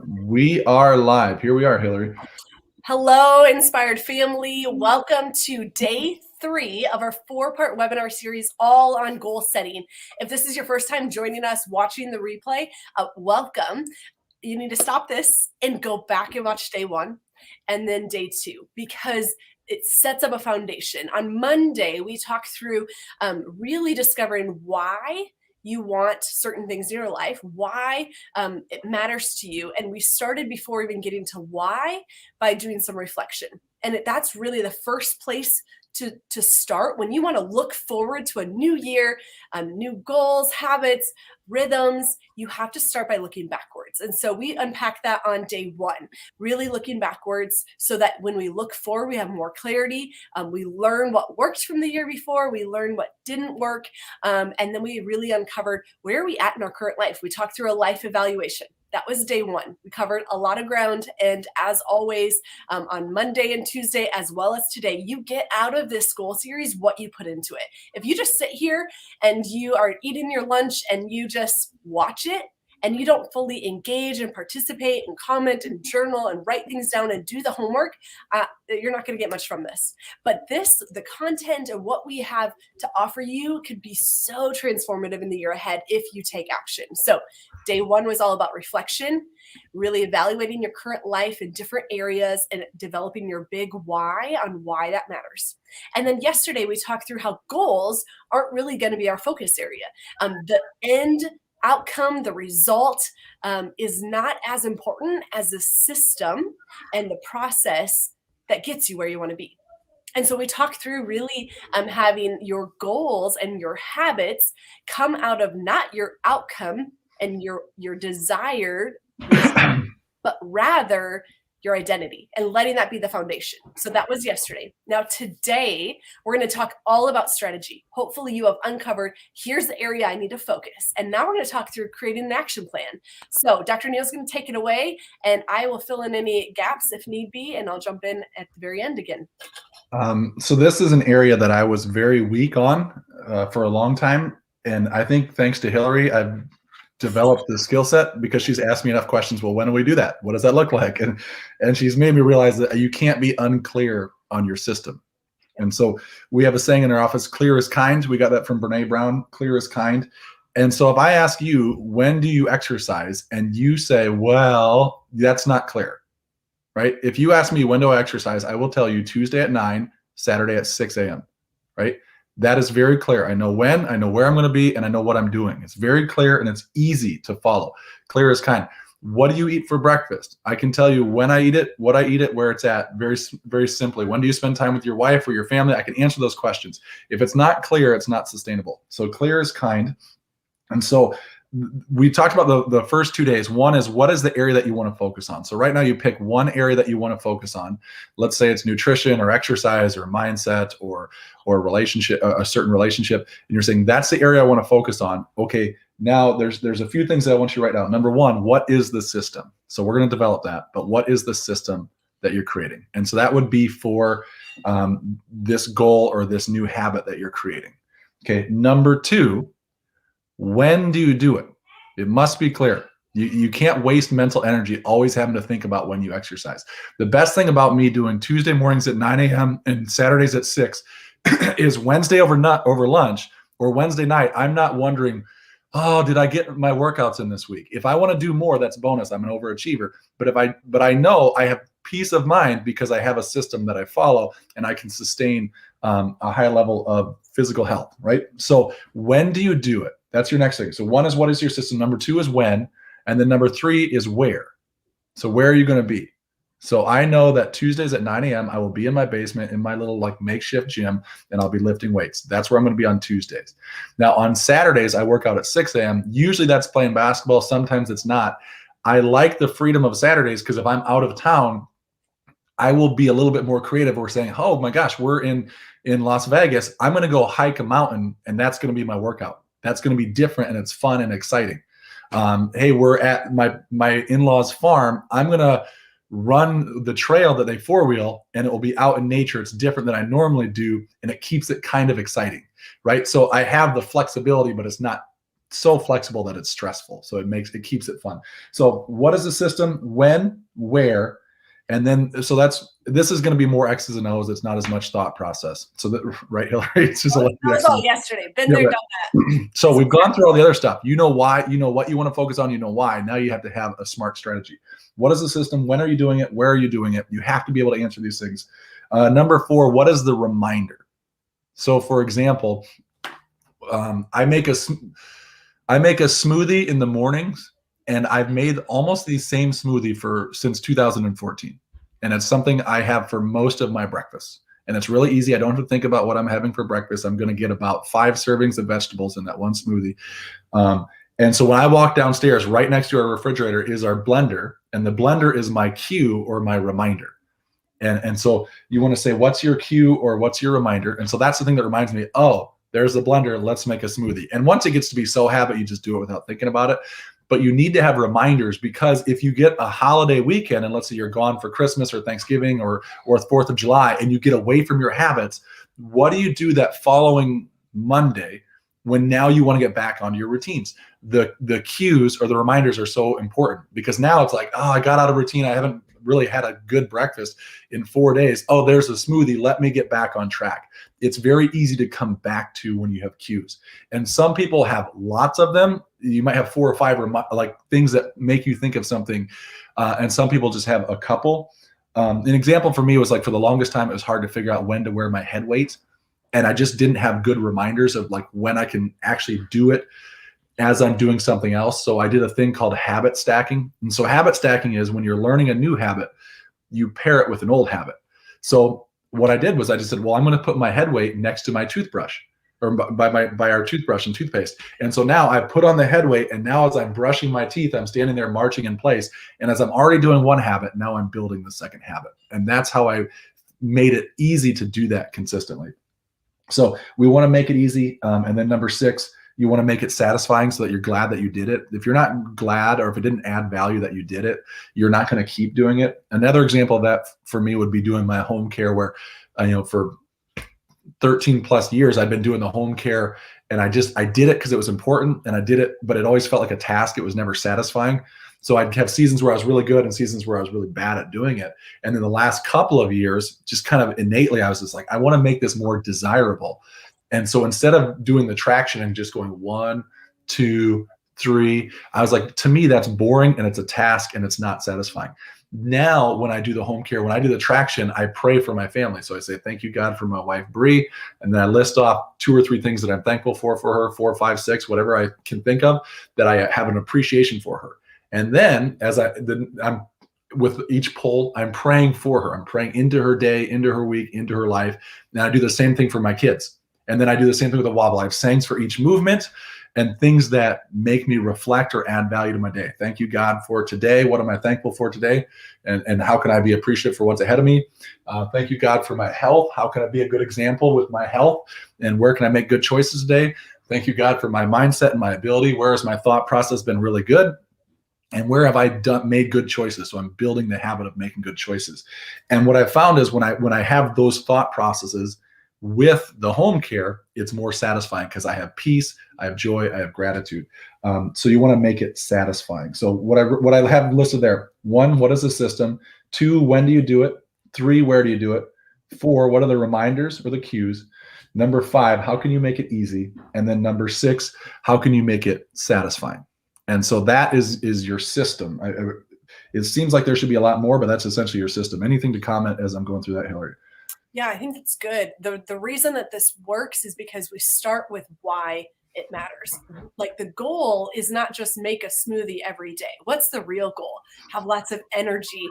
We are live. Here we are, Hillary. Hello, Inspired Family. Welcome to day 3 of our 4-part webinar series, all on goal setting. If this is your first time joining us watching the replay, welcome. You need to stop this and go back and watch day 1 and then day 2, because it sets up a foundation. On Monday, we talked through really discovering why you want certain things in your life, why it matters to you. And we started before even getting to why by doing some reflection. And that's really the first place to start when you want to look forward to a new year, new goals, habits, rhythms. You have to start by looking backwards. And so we unpack that on day 1, really looking backwards so that when we look forward, we have more clarity. We learn what worked from the year before, we learn what didn't work, and then we really uncovered where are we at in our current life. We talked through a life evaluation. That was day 1. We covered a lot of ground. And as always, on Monday and Tuesday, as well as today, you get out of this goal series what you put into it. If you just sit here and you are eating your lunch and you just watch it, and you don't fully engage and participate and comment and journal and write things down and do the homework, you're not going to get much from this. But the content and what we have to offer you could be so transformative in the year ahead if you take action. So day 1 was all about reflection, really evaluating your current life in different areas and developing your big why on why that matters. And then yesterday, we talked through how goals aren't really going to be our focus area. The end outcome, the result, is not as important as the system and the process that gets you where you want to be. And so we talked through really having your goals and your habits come out of not your outcome and your desired result, but rather your identity, and letting that be the foundation. So that was yesterday. Now today, we're going to talk all about strategy. Hopefully you have uncovered, here's the area I need to focus. And now we're going to talk through creating an action plan. So Dr. Neal's going to take it away, and I will fill in any gaps if need be, and I'll jump in at the very end again. So this is an area that I was very weak on for a long time. And I think thanks to Hillary, I've developed the skill set because she's asked me enough questions. Well, when do we do that? What does that look like? And she's made me realize that you can't be unclear on your system. And so we have a saying in our office, clear is kind. We got that from Brene Brown, clear is kind. And so if I ask you, when do you exercise? And you say, well, that's not clear, right? If you ask me, when do I exercise? I will tell you Tuesday at 9, Saturday at 6 a.m., right? That is very clear. I know when, I know where I'm going to be, and I know what I'm doing. It's very clear and it's easy to follow. Clear is kind. What do you eat for breakfast? I can tell you when I eat it, what I eat it, where it's at, very, very simply. When do you spend time with your wife or your family? I can answer those questions. If it's not clear, it's not sustainable. So clear is kind. And so we talked about the first 2 days. One is, what is the area that you want to focus on? So right now you pick one area that you want to focus on. Let's say it's nutrition or exercise or mindset or relationship, a certain relationship. And you're saying, that's the area I want to focus on. Okay, now there's a few things that I want you to write down. Number 1, what is the system? So we're going to develop that, but what is the system that you're creating? And so that would be for this goal or this new habit that you're creating. Okay, number 2, when do you do it? It must be clear. You can't waste mental energy always having to think about when you exercise. The best thing about me doing Tuesday mornings at 9 a.m. and Saturdays at 6 is Wednesday over lunch or Wednesday night, I'm not wondering, oh, did I get my workouts in this week? If I want to do more, that's bonus. I'm an overachiever. But I know I have peace of mind because I have a system that I follow and I can sustain a high level of physical health, right? So when do you do it? That's your next thing. So 1 is, what is your system? Number 2 is when. And then number 3 is where. So where are you going to be? So I know that Tuesdays at 9 a.m. I will be in my basement in my little makeshift gym, and I'll be lifting weights. That's where I'm going to be on Tuesdays. Now on Saturdays, I work out at 6 a.m. Usually that's playing basketball. Sometimes it's not. I like the freedom of Saturdays because if I'm out of town, I will be a little bit more creative. We're saying, oh my gosh, we're in Las Vegas. I'm going to go hike a mountain, and that's going to be my workout. That's going to be different, and it's fun and exciting. Hey, we're at my in-laws farm. I'm going to run the trail that they 4-wheel, and it will be out in nature. It's different than I normally do, and it keeps it kind of exciting, right? So I have the flexibility, but it's not so flexible that it's stressful. So it keeps it fun. So what is the system? When, where, and then, so this is going to be more X's and O's. It's not as much thought process. So that, right, Hillary? It's just that was all yesterday. Been there, done that. So we've gone through all the other stuff. You know why, you know what you want to focus on, you know why. Now you have to have a smart strategy. What is the system? When are you doing it? Where are you doing it? You have to be able to answer these things. Number 4, what is the reminder? So for example, I make a smoothie in the mornings, and I've made almost the same smoothie since 2014. And it's something I have for most of my breakfasts. And it's really easy. I don't have to think about what I'm having for breakfast. I'm going to get about 5 servings of vegetables in that one smoothie. And so when I walk downstairs, right next to our refrigerator is our blender, and the blender is my cue or my reminder. And so you want to say, what's your cue or what's your reminder? And so that's the thing that reminds me, oh, there's the blender, let's make a smoothie. And once it gets to be so habit, you just do it without thinking about it. But you need to have reminders, because if you get a holiday weekend, and let's say you're gone for Christmas or Thanksgiving or 4th of July, and you get away from your habits, what do you do that following Monday when now you want to get back onto your routines? The cues or the reminders are so important, because now it's like, oh, I got out of routine. I haven't really had a good breakfast in 4 days. Oh, there's a smoothie. Let me get back on track. It's very easy to come back to when you have cues. And some people have lots of them. You might have 4 or 5 like things that make you think of something. And some people just have a couple. An example for me was, like, for the longest time, it was hard to figure out when to wear my head weights. And I just didn't have good reminders of, like, when I can actually do it as I'm doing something else. So I did a thing called habit stacking. And so habit stacking is when you're learning a new habit, you pair it with an old habit. So what I did was I just said, well, I'm going to put my head weight next to my toothbrush, or by our toothbrush and toothpaste. And so now I put on the head weight, and now as I'm brushing my teeth, I'm standing there marching in place. And as I'm already doing one habit, now I'm building the second habit. And that's how I made it easy to do that consistently. So we want to make it easy. And then number 6, you want to make it satisfying so that you're glad that you did it. If you're not glad, or if it didn't add value that you did it, you're not going to keep doing it. Another example of that for me would be doing my home care, where, for 13 plus years, I've been doing the home care, and I did it because it was important, and I did it, but it always felt like a task. It was never satisfying. So I'd have seasons where I was really good and seasons where I was really bad at doing it. And then the last couple of years, just kind of innately, I was just like, I want to make this more desirable. And so instead of doing the traction and just going 1, 2, 3, I was like, to me, that's boring, and it's a task, and it's not satisfying. Now, when I do the home care, when I do the traction, I pray for my family. So I say, thank you, God, for my wife, Bree. And then I list off 2 or 3 things that I'm thankful for her, 4, 5, 6, whatever I can think of, that I have an appreciation for her. And then I'm with each pull, I'm praying for her. I'm praying into her day, into her week, into her life. And I do the same thing for my kids. And then I do the same thing with the wobble. I have sayings for each movement and things that make me reflect or add value to my day. Thank you, God, for today. What am I thankful for today? And how can I be appreciative for what's ahead of me? Thank you, God, for my health. How can I be a good example with my health? And where can I make good choices today? Thank you, God, for my mindset and my ability. Where has my thought process been really good? And where have I made good choices? So I'm building the habit of making good choices. And what I found is when I have those thought processes with the home care, it's more satisfying because I have peace, I have joy, I have gratitude. So you want to make it satisfying. So what I have listed there: 1, what is the system? 2, when do you do it? 3, where do you do it? 4, what are the reminders or the cues? Number 5, how can you make it easy? And then number 6, how can you make it satisfying? And so that is your system. It seems like there should be a lot more, but that's essentially your system. Anything to comment as I'm going through that, Hillary? Yeah, I think it's good. The reason that this works is because we start with why it matters. Like, the goal is not just make a smoothie every day. What's the real goal? Have lots of energy,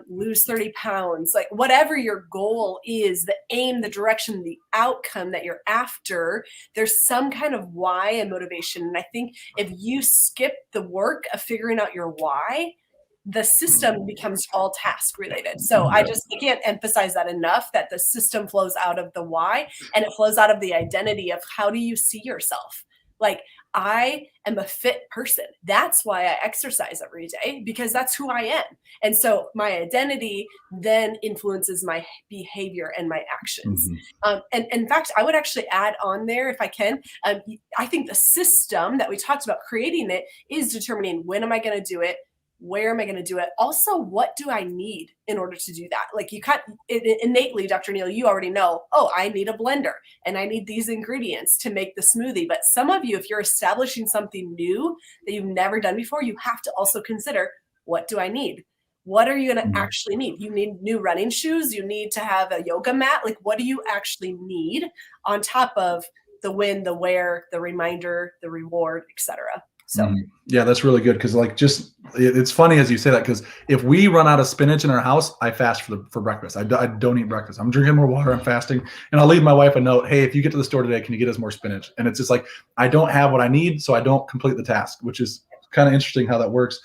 lose 30 pounds, like whatever your goal is, the aim, the direction, the outcome that you're after, there's some kind of why and motivation. And I think if you skip the work of figuring out your why, the system becomes all task related. So I can't emphasize that enough, that the system flows out of the why, and it flows out of the identity of how do you see yourself? Like, I am a fit person. That's why I exercise every day, because that's who I am. And so my identity then influences my behavior and my actions. And in fact, I would actually add on there, if I can, I think the system that we talked about creating it is determining when am I going to do it, where am I going to do it? Also, what do I need in order to do that? Like you can't innately, Dr. Neal, you already know, oh, I need a blender and I need these ingredients to make the smoothie. But some of you, if you're establishing something new that you've never done before, you have to also consider, what do I need? What are you going to actually need? You need new running shoes. You need to have a yoga mat. Like, what do you actually need on top of the when, the where, the reminder, the reward, etc.? So yeah, that's really good. Cause like, it's funny as you say that, because if we run out of spinach in our house, I fast for breakfast. I don't eat breakfast. I'm drinking more water. I'm fasting. And I'll leave my wife a note. Hey, if you get to the store today, can you get us more spinach? And it's just like, I don't have what I need, so I don't complete the task, which is kind of interesting how that works.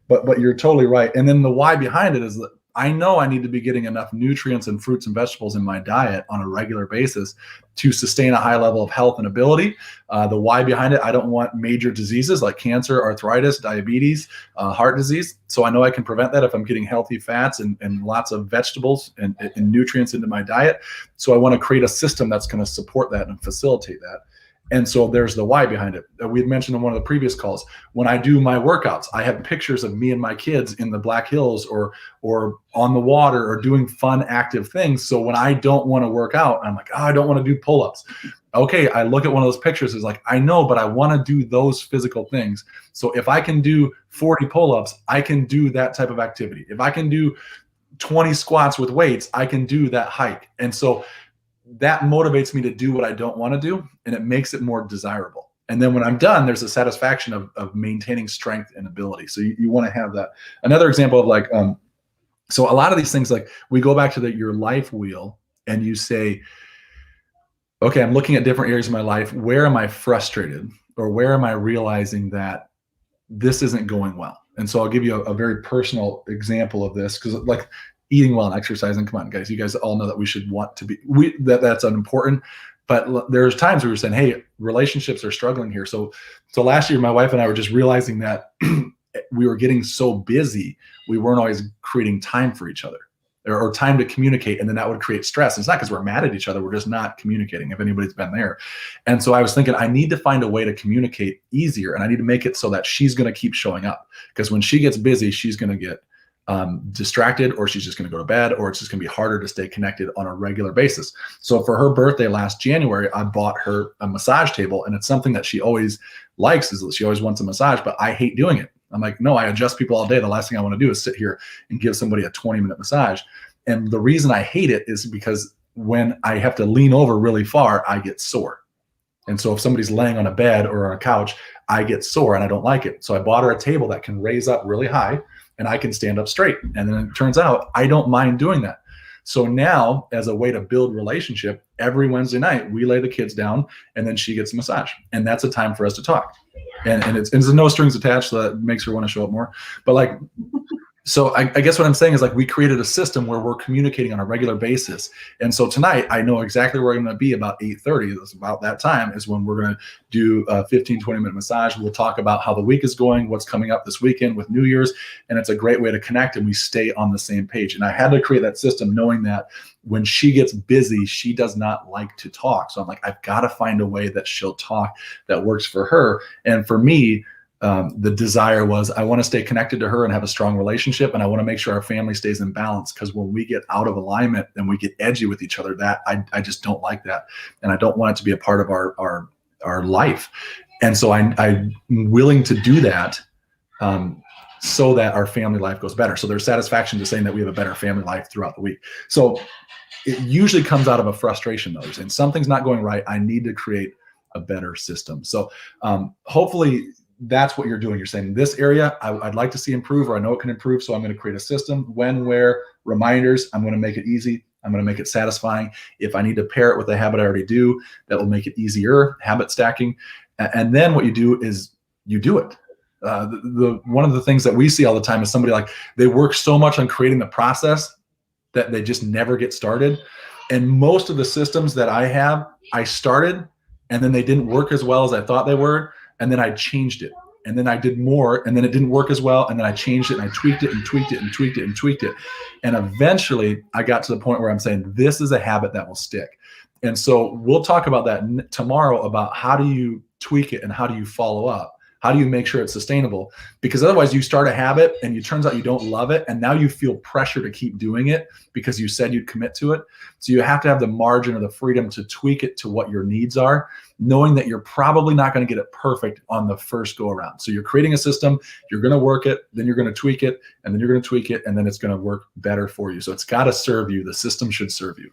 But you're totally right. And then the why behind it is that I know I need to be getting enough nutrients and fruits and vegetables in my diet on a regular basis to sustain a high level of health and ability. The why behind it, I don't want major diseases like cancer, arthritis, diabetes, heart disease. So I know I can prevent that if I'm getting healthy fats and lots of vegetables and nutrients into my diet. So I want to create a system that's going to support that and facilitate that. And so there's the why behind it. We had mentioned in one of the previous calls, when I do my workouts, I have pictures of me and my kids in the Black Hills or on the water or doing fun, active things. So when I don't want to work out, I'm like, oh, I don't want to do pull-ups. Okay, I look at one of those pictures, it's like, I know, but I want to do those physical things. So if I can do 40 pull-ups, I can do that type of activity. If I can do 20 squats with weights, I can do that hike. And so that motivates me to do what I don't want to do, and it makes it more desirable. And then when I'm done, there's a satisfaction of maintaining strength and ability. So you want to have that. Another example of like, so a lot of these things, like we go back to your life wheel and you say, okay, I'm looking at different areas of my life. Where am I frustrated, or where am I realizing that this isn't going well? And so I'll give you a very personal example of this, because like eating well and exercising, come on, guys, you guys all know that we should want to be, that's unimportant. But there's times where we're saying, hey, relationships are struggling here. So last year, my wife and I were just realizing that we were getting so busy, we weren't always creating time for each other or time to communicate. And then that would create stress. It's not because we're mad at each other. We're just not communicating, if anybody's been there. And so I was thinking, I need to find a way to communicate easier. And I need to make it so that she's going to keep showing up, because when she gets busy, she's going to get distracted, or she's just going to go to bed, or it's just going to be harder to stay connected on a regular basis. So for her birthday last January, I bought her a massage table, and it's something that she always likes, is that she always wants a massage, but I hate doing it. I'm like, no, I adjust people all day. The last thing I want to do is sit here and give somebody a 20-minute massage. And the reason I hate it is because when I have to lean over really far, I get sore. And so if somebody's laying on a bed or on a couch, I get sore and I don't like it. So I bought her a table that can raise up really high and I can stand up straight. And then it turns out I don't mind doing that. So now, as a way to build relationship, every Wednesday night we lay the kids down and then she gets a massage. And that's a time for us to talk. And it's no strings attached, so that makes her want to show up more. But like, so I guess what I'm saying is, like, we created a system where we're communicating on a regular basis. And so tonight I know exactly where I'm going to be about 8:30. It's about that time is when we're going to do a 15-20-minute massage. We'll talk about how the week is going, what's coming up this weekend with New Year's. And it's a great way to connect and we stay on the same page. And I had to create that system knowing that when she gets busy, she does not like to talk. So I'm like, I've got to find a way that she'll talk that works for her. And for me, the desire was, I want to stay connected to her and have a strong relationship. And I want to make sure our family stays in balance, because when we get out of alignment and we get edgy with each other, that I just don't like that. And I don't want it to be a part of our life. And so I'm willing to do that so that our family life goes better. So there's satisfaction to saying that we have a better family life throughout the week. So it usually comes out of a frustration though. And something's not going right. I need to create a better system. So hopefully that's what you're doing. You're saying, this area I'd like to see improve, or I know it can improve. So I'm going to create a system, when, where, reminders. I'm going to make it easy. I'm going to make it satisfying. If I need to pair it with a habit I already do, that will make it easier, habit stacking. And then what you do is you do it. One of the things that we see all the time is somebody, like, they work so much on creating the process that they just never get started. And most of the systems that I have, I started and then they didn't work as well as I thought they were. and then I changed it. And then I did more, and then it didn't work as well. And then I changed it, and I tweaked it and tweaked it and tweaked it and tweaked it. And eventually I got to the point where I'm saying, this is a habit that will stick. And so we'll talk about that tomorrow, about how do you tweak it and how do you follow up? How do you make sure it's sustainable? Because otherwise you start a habit and it turns out you don't love it. And now you feel pressure to keep doing it because you said you'd commit to it. So you have to have the margin or the freedom to tweak it to what your needs are, knowing that you're probably not going to get it perfect on the first go around. So you're creating a system, you're going to work it, then you're going to tweak it, and then you're going to tweak it, and then it's going to work better for you. So it's got to serve you. The system should serve you.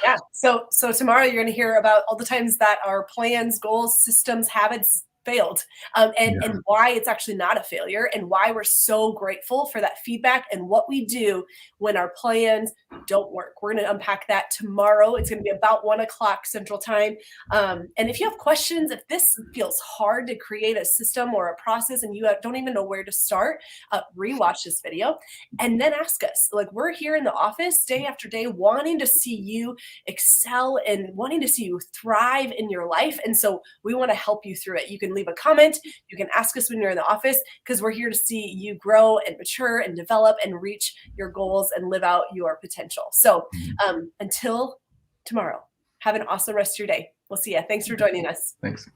Yeah. So tomorrow you're going to hear about all the times that our plans, goals, systems, habits failed, and why it's actually not a failure, and why we're so grateful for that feedback and what we do when our plans don't work. We're going to unpack that tomorrow. It's going to be about 1 o'clock Central Time. And if you have questions, if this feels hard to create a system or a process and you don't even know where to start, rewatch this video and then ask us. Like, we're here in the office day after day wanting to see you excel and wanting to see you thrive in your life. And so we want to help you through it. You can leave a comment. You can ask us when you're in the office, because we're here to see you grow and mature and develop and reach your goals and live out your potential. So until tomorrow, have an awesome rest of your day. We'll see you. Thanks for joining us. Thanks.